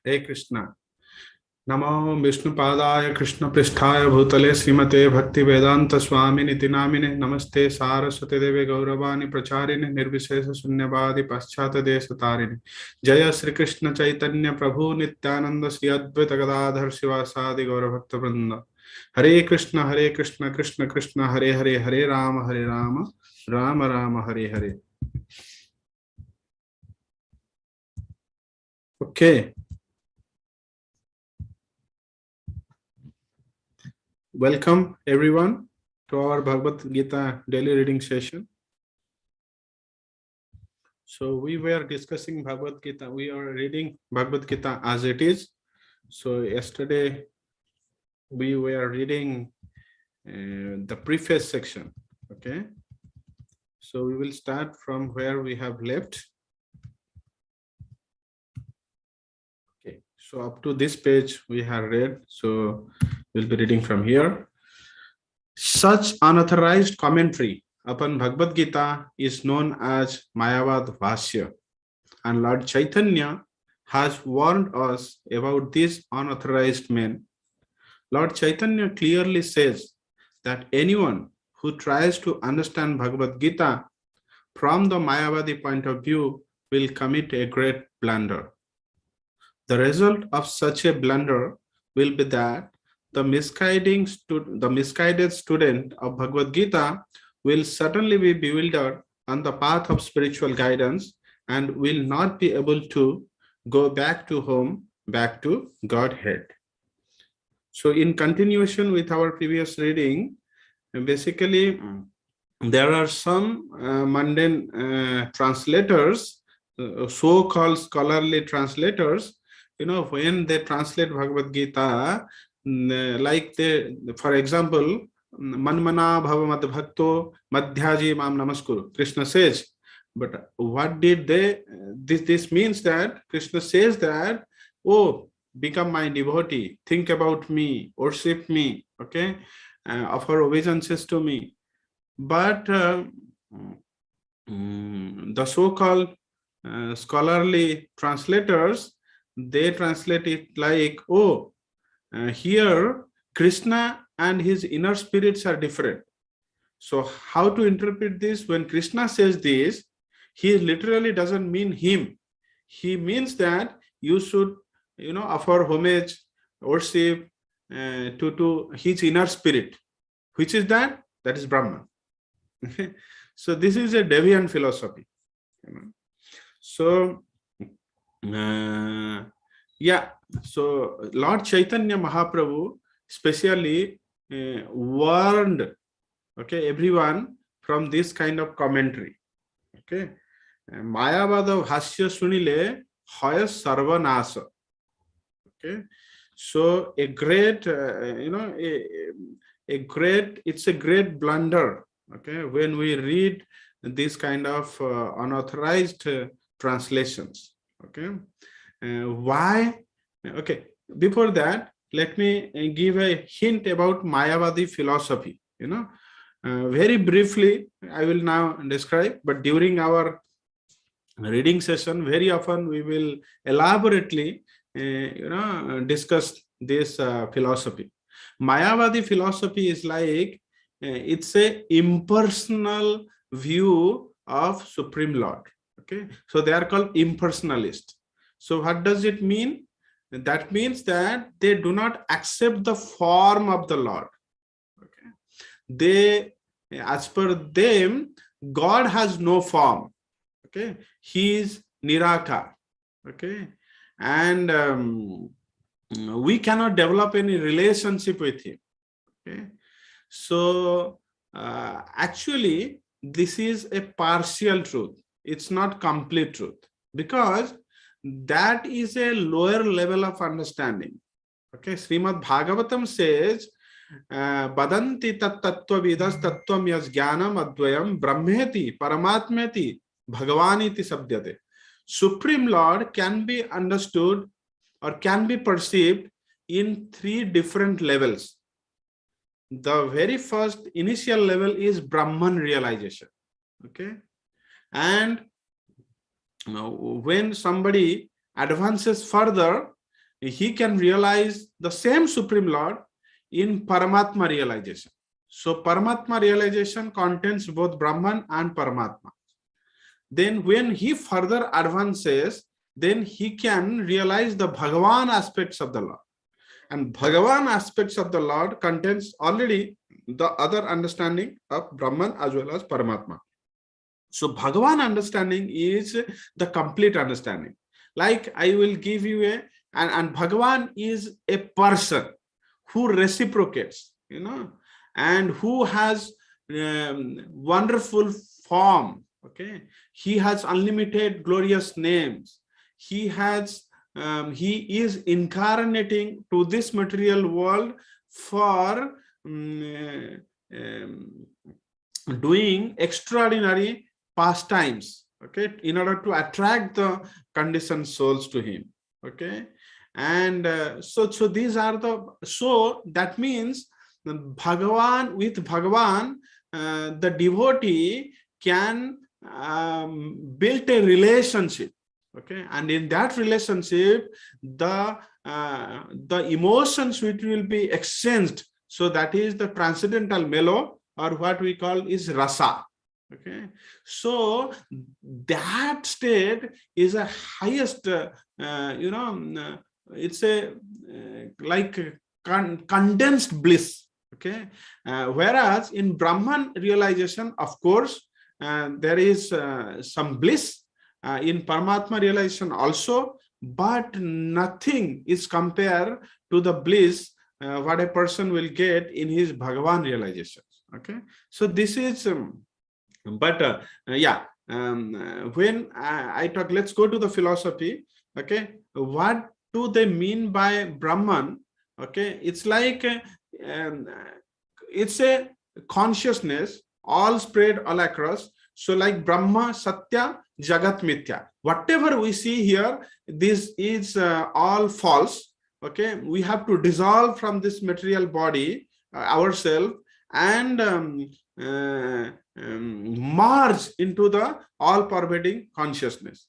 Hare Krishna. Namo Vishnupadaya Krishna Pristhaya Bhutale Srimate Bhakti Vedanta Swamini Tinamine Namaste Saraswati Deve Gauravani Pracharine Nirvishesha Sunyavadi Paschata Desatarini Jaya Sri Krishna Chaitanya Prabhu Nityananda Sri Advaita Gadadhar Sivasadi Gauravakta Vrinda Hare Krishna Krishna Krishna Hare Hare Hare Rama Rama Rama Hare Hare. Okay. Welcome everyone to our Bhagavad Gita daily reading session. So we were discussing Bhagavad Gita. We are reading Bhagavad Gita as it is. So yesterday we were reading the preface section. Okay. So we will start from where we have left. Okay. So up to this page we have read. So we'll be reading from here. Such unauthorized commentary upon Bhagavad Gita is known as Mayavad Bhashya, and Lord Chaitanya has warned us about these unauthorized men. Lord Chaitanya clearly says that anyone who tries to understand Bhagavad Gita from the Mayavadi point of view will commit a great blunder. The result of such a blunder will be that the misguided student of Bhagavad Gita will certainly be bewildered on the path of spiritual guidance and will not be able to go back to home, back to Godhead. So in continuation with our previous reading, basically there are some mundane translators, so-called scholarly translators, when they translate Bhagavad Gita, like for example, Manmana Bhava Madhbhakto Madhyaji Mam Namaskuru, Krishna says. But what did they, this means that Krishna says that, oh, become my devotee, think about me, worship me, okay, offer obeisances to me. But the so-called scholarly translators, they translate it like, oh, here Krishna and his inner spirits are different. So how to interpret this? When Krishna says this, he literally doesn't mean him. He means that you should, offer homage, worship to his inner spirit. Which is that? That is Brahman. So this is a deviant philosophy. So so Lord Chaitanya Mahaprabhu specially warned, okay, everyone from this kind of commentary. Okay, Mayavada Bhashya Sunile Hoya Sarvanasa. Okay, so a great, it's a great blunder. Okay, when we read this kind of unauthorized translations. Okay. Why? Okay, before that, let me give a hint about Mayavadi philosophy. Very briefly, I will now describe, but during our reading session, very often we will elaborately, discuss this philosophy. Mayavadi philosophy is like, it's a impersonal view of Supreme Lord. Okay, so they are called impersonalists. So what does it mean? That means that they do not accept the form of the Lord. Okay. They, as per them, God has no form. Okay, he is Nirakar. Okay, and we cannot develop any relationship with him. Okay, so actually, this is a partial truth. It's not complete truth, because that is a lower level of understanding. Okay, Srimad Bhagavatam says, Badanti tat tattva vidas tattvam yas jnanam advayam brahmeti paramatmeti bhagavaniti sabdyate. Supreme Lord can be understood or can be perceived in three different levels. The very first initial level is Brahman realization. Okay, and when somebody advances further, he can realize the same Supreme Lord in Paramatma realization. So Paramatma realization contains both Brahman and Paramatma. Then when he further advances, then he can realize the Bhagavan aspects of the Lord. And Bhagavan aspects of the Lord contains already the other understanding of Brahman as well as Paramatma. So Bhagavan understanding is the complete understanding. Like I will give you and Bhagavan is a person who reciprocates, and who has wonderful form. Okay, he has unlimited glorious names. He is incarnating to this material world for doing extraordinary pastimes, okay, in order to attract the conditioned souls to him. Okay, and so these are so that means with Bhagavan, the devotee can build a relationship. Okay, and in that relationship, the emotions which will be exchanged, so that is the transcendental mellow, or what we call is rasa. Okay, so that state is a highest, it's a like condensed bliss. Okay, whereas in Brahman realization, of course, there is some bliss, in Paramatma realization also, but nothing is compared to the bliss what a person will get in his Bhagavan realization. Okay, so this is when I talk, let's go to the philosophy. Okay, what do they mean by Brahman? Okay, it's like it's a consciousness all spread all across. So like Brahma, Satya, Jagat, Mithya. Whatever we see here, this is all false. Okay, we have to dissolve from this material body, ourselves, and merge into the all-pervading consciousness.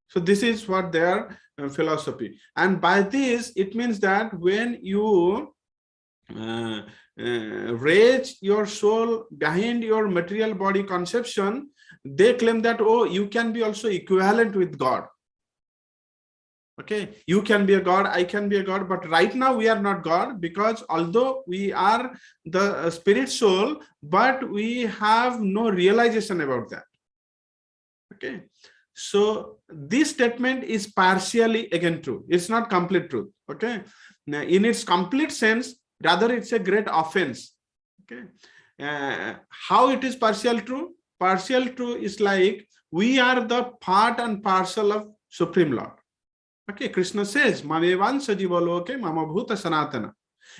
So this is what their philosophy. And by this, it means that when you raise your soul behind your material body conception, they claim that, oh, you can be also equivalent with God. Okay, you can be a God, I can be a God, but right now we are not God, because although we are the spirit soul, but we have no realization about that. Okay, so this statement is partially again true. It's not complete truth. Okay, now, in its complete sense, rather it's a great offense. Okay, how it is partial true? Partial true is like we are the part and parcel of Supreme Lord. Okay, Krishna says, Mamevan Sajivaloke Mama Bhuta Sanatana.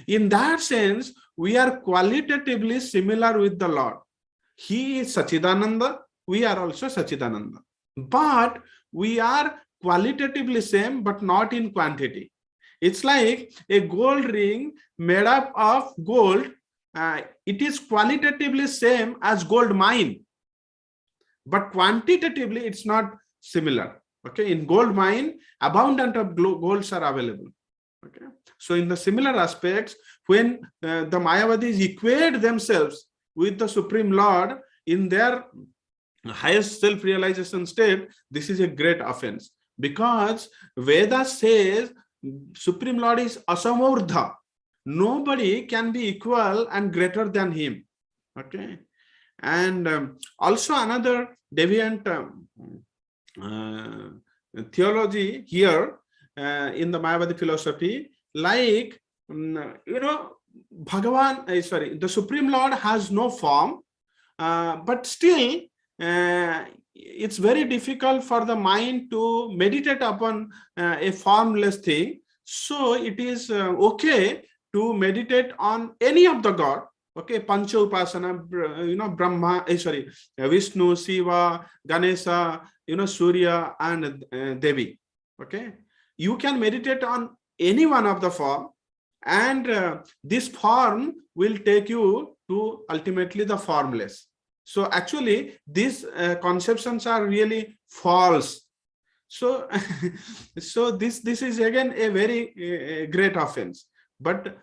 In that sense, we are qualitatively similar with the Lord. He is Sachidananda, we are also Sachidananda. But we are qualitatively same, but not in quantity. It's like a gold ring made up of gold. It is qualitatively same as gold mine, but quantitatively it's not similar. Okay, in gold mine, abundant of golds are available. Okay, so in the similar aspects, when the Mayavadis equate themselves with the Supreme Lord in their highest self-realization state, this is a great offense, because Veda says Supreme Lord is asamurdha. Nobody can be equal and greater than him. Okay, and also another deviant theology here in the Mayavadi philosophy, like Bhagavan, the Supreme Lord has no form, but still it's very difficult for the mind to meditate upon a formless thing. So it is okay to meditate on any of the God. Okay, Pancha Upasana, Brahma, Vishnu, Shiva, Ganesha, Surya, and Devi. Okay, you can meditate on any one of the form, and this form will take you to ultimately the formless. So actually, these conceptions are really false. So, so this is again a very great offense. But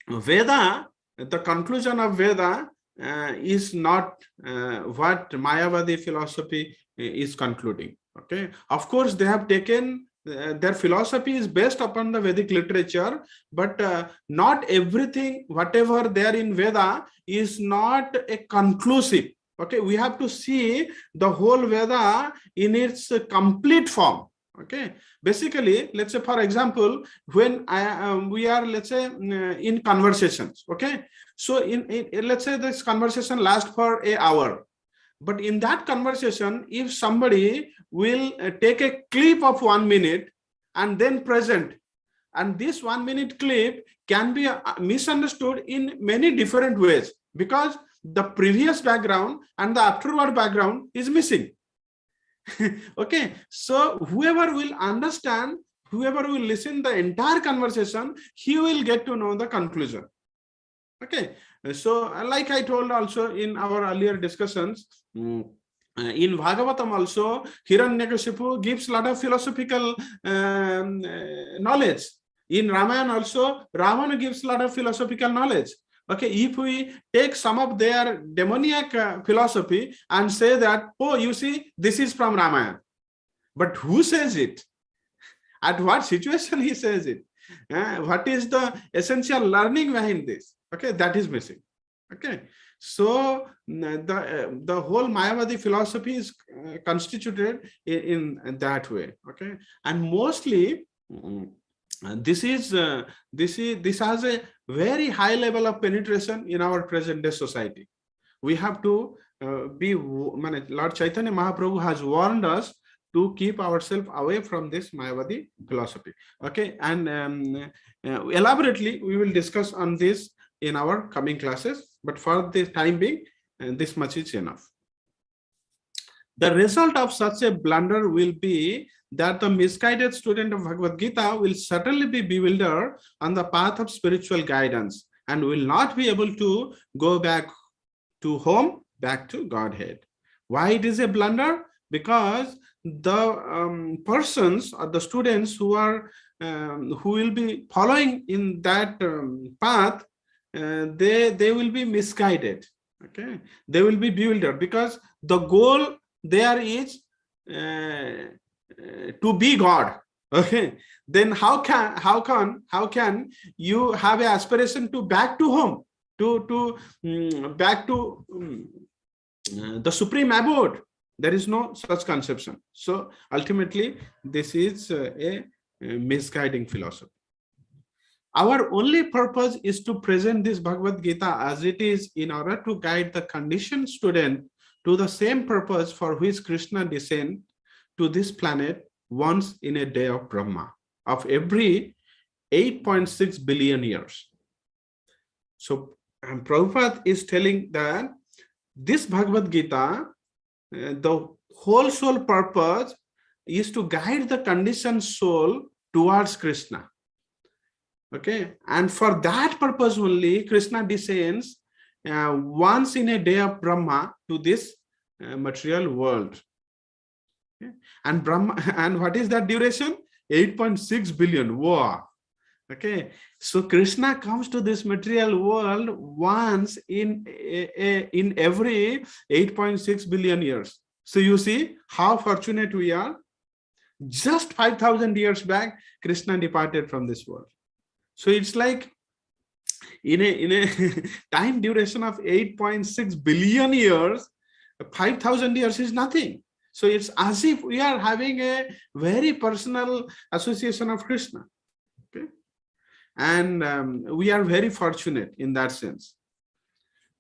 Veda, the conclusion of Veda is not what Mayavadi philosophy is concluding. Okay, of course they have taken their philosophy is based upon the Vedic literature, but not everything whatever there in Veda is not a conclusive. Okay, we have to see the whole Veda in its complete form. Okay, basically, let's say, for example, when we are, let's say, in conversations. Okay, so in let's say this conversation lasts for an hour, but in that conversation, if somebody will take a clip of 1 minute and then present, and this 1 minute clip can be misunderstood in many different ways, because the previous background and the afterward background is missing. Okay, so whoever will understand, whoever will listen the entire conversation, he will get to know the conclusion. Okay, so like I told also in our earlier discussions, in Bhagavatam also, Hiranyakashipu gives a lot of philosophical knowledge. In Ramayana also, Ravana gives a lot of philosophical knowledge. Okay, if we take some of their demoniac philosophy and say that, oh, you see, this is from Ramayana. But who says it? At what situation he says it? What is the essential learning behind this? Okay, that is missing. Okay, so the whole Mayavadi philosophy is constituted in that way. Okay, and mostly this has a very high level of penetration in our present day society. We have to Lord Chaitanya Mahaprabhu has warned us to keep ourselves away from this Mayavadi philosophy. Okay, and elaborately we will discuss on this in our coming classes, but for the time being, this much is enough. The result of such a blunder will be that the misguided student of Bhagavad Gita will certainly be bewildered on the path of spiritual guidance and will not be able to go back to home, back to Godhead. Why it is a blunder? Because the persons or the students who are who will be following in that path, they will be misguided. Okay, they will be bewildered because the goal there is to be God. Okay, then how can you have an aspiration to back to home, to back to the supreme abode? There is no such conception. So ultimately, this is a misguiding philosophy. Our only purpose is to present this Bhagavad Gita as it is in order to guide the conditioned student to the same purpose for which Krishna descended to this planet once in a day of Brahma, of every 8.6 billion years. So Prabhupada is telling that this Bhagavad Gita, the whole soul purpose is to guide the conditioned soul towards Krishna. Okay, and for that purpose only Krishna descends once in a day of Brahma to this material world. Okay? And Brahma, and what is that duration? 8.6 billion. Wow. Okay, so Krishna comes to this material world once in every 8.6 billion years. So you see how fortunate we are. Just 5,000 years back, Krishna departed from this world. So it's like in a time duration of 8.6 billion years, 5,000 years is nothing. So it's as if we are having a very personal association of Krishna. Okay, and we are very fortunate in that sense.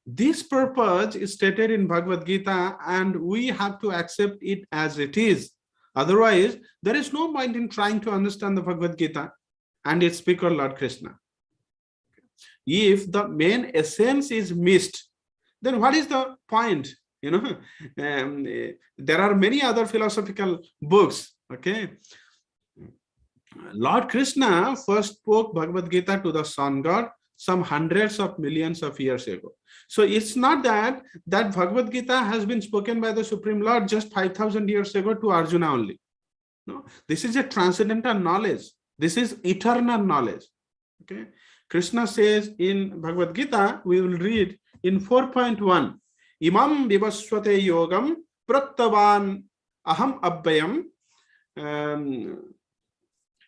This purpose is stated in Bhagavad Gita, and we have to accept it as it is. Otherwise, there is no point in trying to understand the Bhagavad Gita and its speaker, Lord Krishna. If the main essence is missed, then what is the point? You know, there are many other philosophical books. Okay, Lord Krishna first spoke Bhagavad Gita to the sun god some hundreds of millions of years ago. So it's not that Bhagavad Gita has been spoken by the Supreme Lord just 5,000 years ago to Arjuna only. No, this is a transcendental knowledge. This is eternal knowledge. Okay. Krishna says in Bhagavad Gita, we will read in 4.1, Imam vivasvate yogam praktavan aham abhyam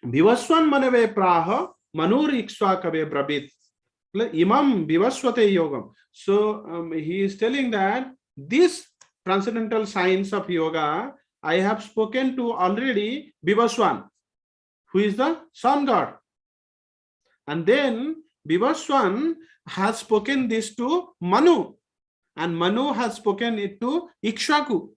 vivaswan manave praha manur ikshvakave brabit. Imam vivasvate yogam. So he is telling that this transcendental science of yoga, I have spoken to already Vivaswan, who is the sun god. And then Vivaswan has spoken this to Manu, and Manu has spoken it to Ikshvaku.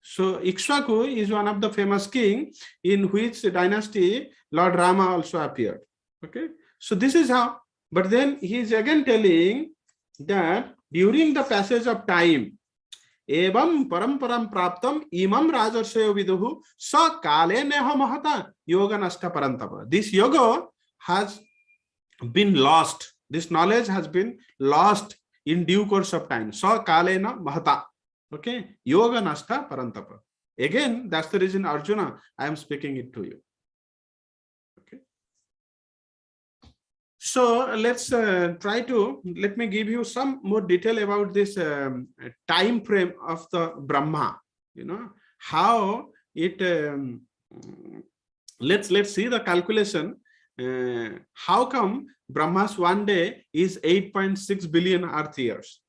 So Ikshvaku is one of the famous king in which dynasty Lord Rama also appeared. Okay, so this is how. But then he is again telling that during the passage of time, evam paramparam praptam imam rajarsayo viduhu sa kale neha mahata yoga nasta parantapa. This yoga has been lost. This knowledge has been lost in due course of time. Sa kalena mahata. Okay, yoga nasta parantapa. Again, that's the reason, Arjuna, I am speaking it to you. Okay. So let's let me give you some more detail about this time frame of the Brahma. You know how it. Let's see the calculation. How come Brahma's one day is 8.6 billion Earth years?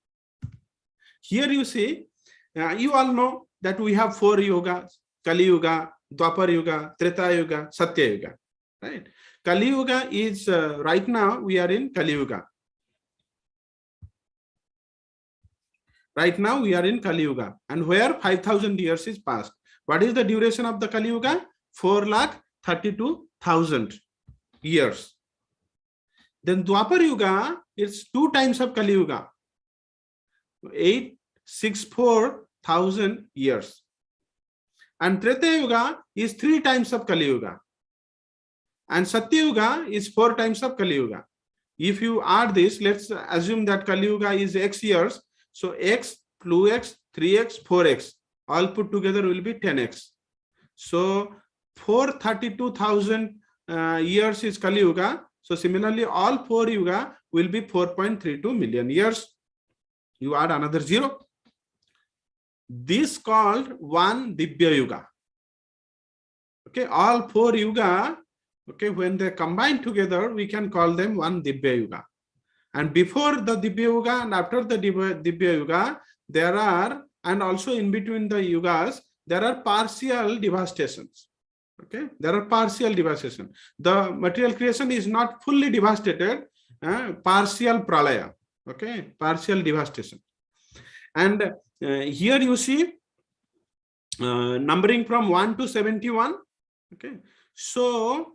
Here you see, you all know that we have 4 yugas: Kali Yuga, Dwapar Yuga, Treta Yuga, Satya Yuga. Right? Kali Yuga is right now we are in Kali Yuga. Right now we are in Kali Yuga, and where 5,000 years is passed. What is the duration of the Kali Yuga? 4,32,000 years. Then Dwapar Yuga is 2 times of Kali Yuga, 864,000 years. And Treta Yuga is 3 times of Kali Yuga. And Satya Yuga is 4 times of Kali Yuga. If you add this, let's assume that Kali Yuga is X years. So X, 2X, 3X, 4X, all put together will be 10X. So 432,000 years is Kali Yuga. So similarly, all 4 Yuga will be 4.32 million years. You add another 0. This called one Dibya Yuga. Okay, all 4 Yuga, okay, when they combine together, we can call them one Dibya Yuga. And before the Dibya Yuga and after the Dibya Yuga, there are, and also in between the Yugas, there are partial devastations. Okay, there are partial devastation. The material creation is not fully devastated, partial pralaya. Okay, partial devastation. And here you see numbering from 1 to 71. Okay, so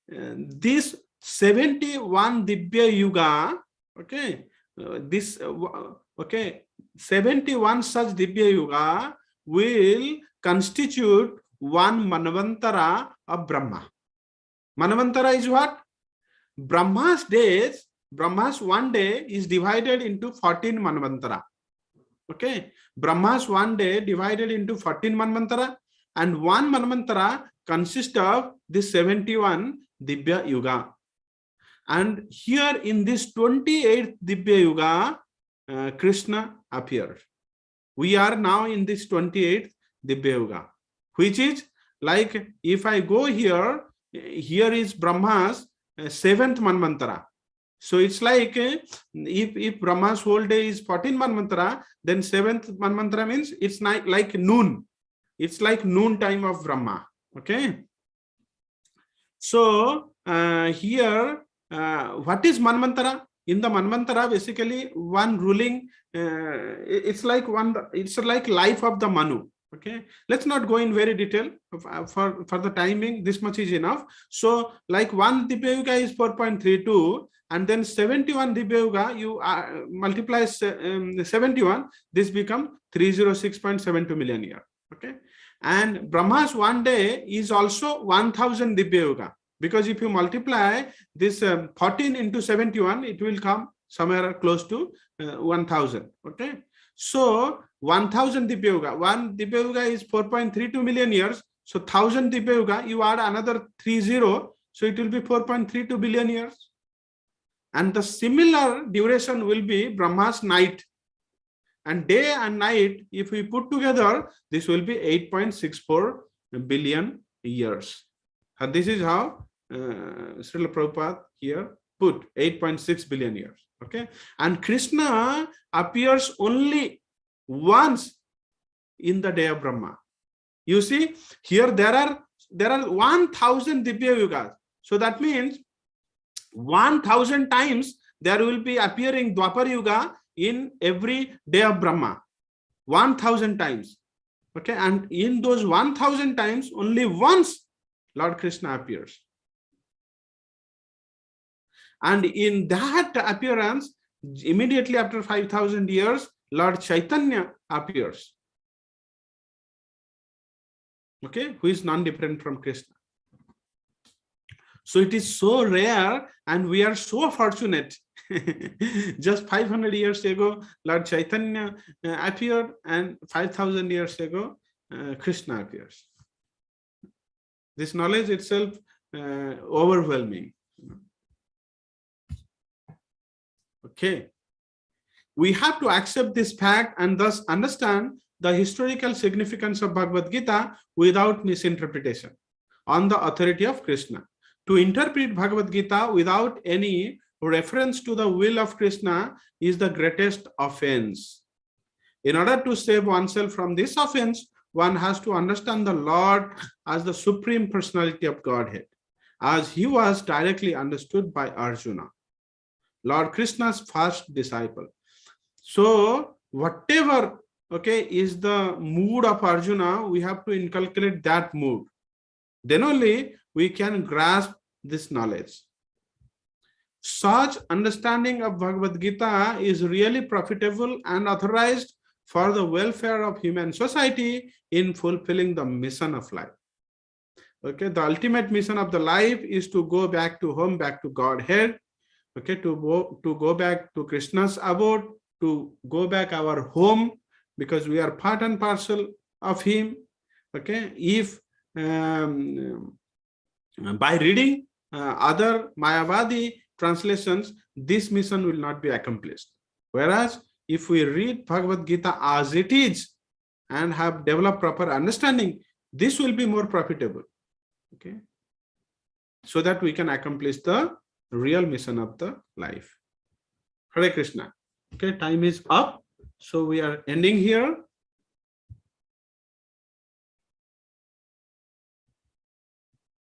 this 71 Dibya Yuga, okay, 71 such Dibya Yuga will constitute one Manvantara of Brahma. Manvantara is what? Brahma's days, Brahma's one day is divided into 14 Manvantara. Okay, Brahma's one day divided into 14 Manvantara, and one Manvantara consists of this 71 Dibya Yuga. And here in this 28th Dibya Yuga, Krishna appeared. We are now in this 28th Dibya Yuga, which is like, if I go here, here is Brahma's 7th Manvantara. So it's like, if Brahma's whole day is 14 Manvantara, then 7th Manvantara means it's like noon. It's like noon time of Brahma. Okay. So here, what is Manvantara? In the Manvantara, basically one ruling, it's like life of the Manu. Okay, let's not go in very detail for the timing. This much is enough. So like one Dibya Yuga is 4.32, and then 71 Dibya Yuga, you multiply 71, this becomes 306.72 million year. Okay, and Brahma's one day is also 1000 Dibya Yuga, because if you multiply this 14 into 71, it will come somewhere close to 1000. Okay, so 1000 Dipya Yuga, one Dipya Yuga is 4.32 million years. So 1000 Dipya Yuga, you add another 30, so it will be 4.32 billion years. And the similar duration will be Brahma's night. And day and night, if we put together, this will be 8.64 billion years. And this is how Srila Prabhupada here put 8.6 billion years. Okay, and Krishna appears only once in the day of Brahma. You see, here there are 1000 Dipya Yugas. So that means 1000 times there will be appearing Dwapar Yuga in every day of Brahma. 1000 times. Okay, and in those 1000 times, only once Lord Krishna appears. And in that appearance, immediately after 5000 years, Lord Chaitanya appears. Okay, who is non-different from Krishna. So it is so rare, and we are so fortunate. Just 500 years ago, Lord Chaitanya appeared, and 5000 years ago, Krishna appears. This knowledge itself overwhelming. Okay, we have to accept this fact and thus understand the historical significance of Bhagavad Gita without misinterpretation on the authority of Krishna. To interpret Bhagavad Gita without any reference to the will of Krishna is the greatest offense. In order to save oneself from this offense, one has to understand the Lord as the Supreme Personality of Godhead, as he was directly understood by Arjuna, Lord Krishna's first disciple. So whatever, okay, is the mood of Arjuna, we have to inculcate that mood. Then only we can grasp this knowledge. Such understanding of Bhagavad Gita is really profitable and authorized for the welfare of human society in fulfilling the mission of life. Okay, the ultimate mission of the life is to go back to home, back to Godhead. Okay, to go back to Krishna's abode, to go back our home, because we are part and parcel of him. Okay, if by reading other Mayavadi translations, this mission will not be accomplished. Whereas if we read Bhagavad Gita as it is and have developed proper understanding, this will be more profitable. Okay, so that we can accomplish the real mission of the life. Hare Krishna. Okay, time is up. So we are ending here.